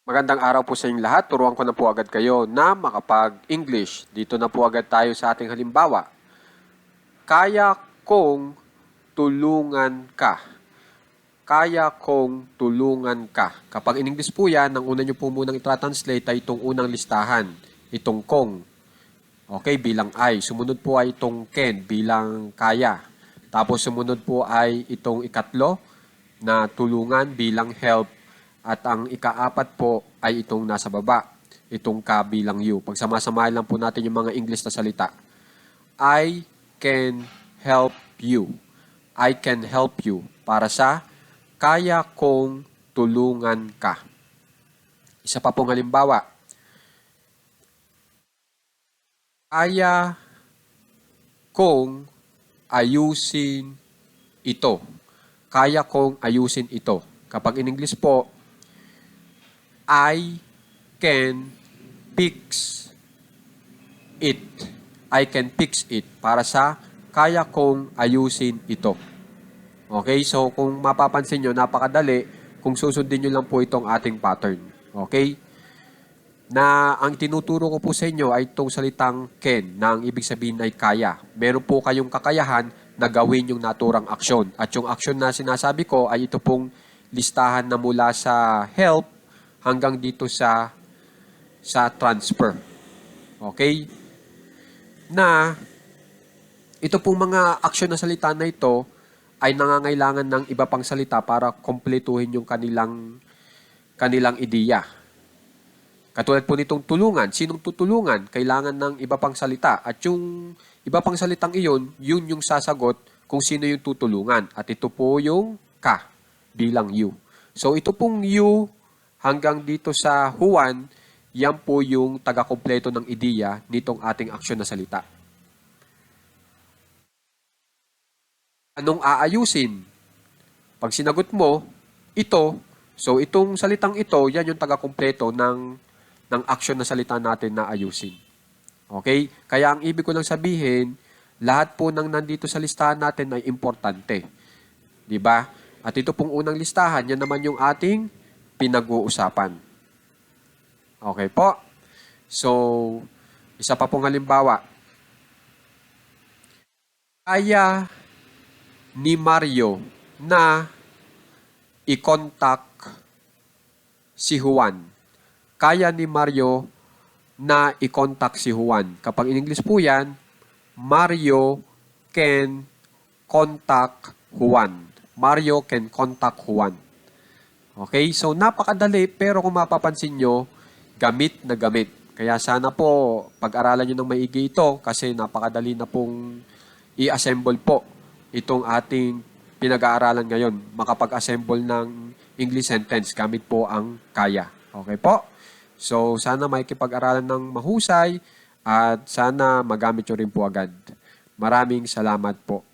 Magandang araw po sa inyong lahat. Turuan ko na po agad kayo na makapag-English. Dito na po agad tayo sa ating halimbawa. Kaya kong tulungan ka. Kaya kong tulungan ka. Kapag in English po yan, ang una nyo po munang i-translate ay itong unang listahan. Itong kong. Okay, bilang I. Sumunod po ay itong can bilang kaya. Tapos sumunod po ay itong ikatlo na tulungan bilang help. At ang ikaapat po ay itong nasa baba, itong ka bilang you. Pagsamasamahin lang po natin yung mga English na salita. I can help you. I can help you. Para sa kaya kong tulungan ka. Isa pa pong halimbawa. Kaya kong ayusin ito. Kaya kong ayusin ito. Kapag in English po, I can fix it. I can fix it. Para sa kaya kong ayusin ito. Okay? So, kung mapapansin nyo, napakadali kung susundin nyo lang po itong ating pattern. Okay? Na ang tinuturo ko po sa inyo ay itong salitang can, na ang ibig sabihin ay kaya. Meron po kayong kakayahan na gawin yung naturang aksyon. At yung aksyon na sinasabi ko ay ito pong listahan na mula sa help hanggang dito sa transfer. Okay? Na ito pong mga aksyon na salita na ito ay nangangailangan ng iba pang salita para kumpletuhin yung kanilang ideya. Katulad po nitong tulungan. Sinong tutulungan? Kailangan ng iba pang salita. At yung iba pang salitang iyon, yun yung sasagot kung sino yung tutulungan. At ito po yung ka bilang you. So ito pong you hanggang dito sa Juan, yan po yung taga-kompleto ng ideya nitong ating aksyon na salita. Anong aayusin? Pag sinagot mo, ito, so itong salitang ito, yan yung taga-kompleto ng aksyon na salita natin na ayusin. Okay? Kaya ang ibig ko lang sabihin, lahat po ng nandito sa listahan natin ay importante. Diba? At ito pong unang listahan, yan naman yung ating pinag-uusapan. Okay po? So, isa pa pong halimbawa. Kaya ni Mario na i-contact si Juan. Kaya ni Mario na i-contact si Juan. Kapag in English po yan, Mario can contact Juan. Mario can contact Juan. Okay? So, napakadali, pero kung mapapansin nyo, gamit na gamit. Kaya sana po, pag-aralan nyo ng maigi ito kasi napakadali na pong i-assemble po itong ating pinag-aaralan ngayon. Makapag-assemble ng English sentence gamit po ang kaya. Okay po? So, sana makikipag-aralan ng mahusay at sana magamit nyo rin po agad. Maraming salamat po.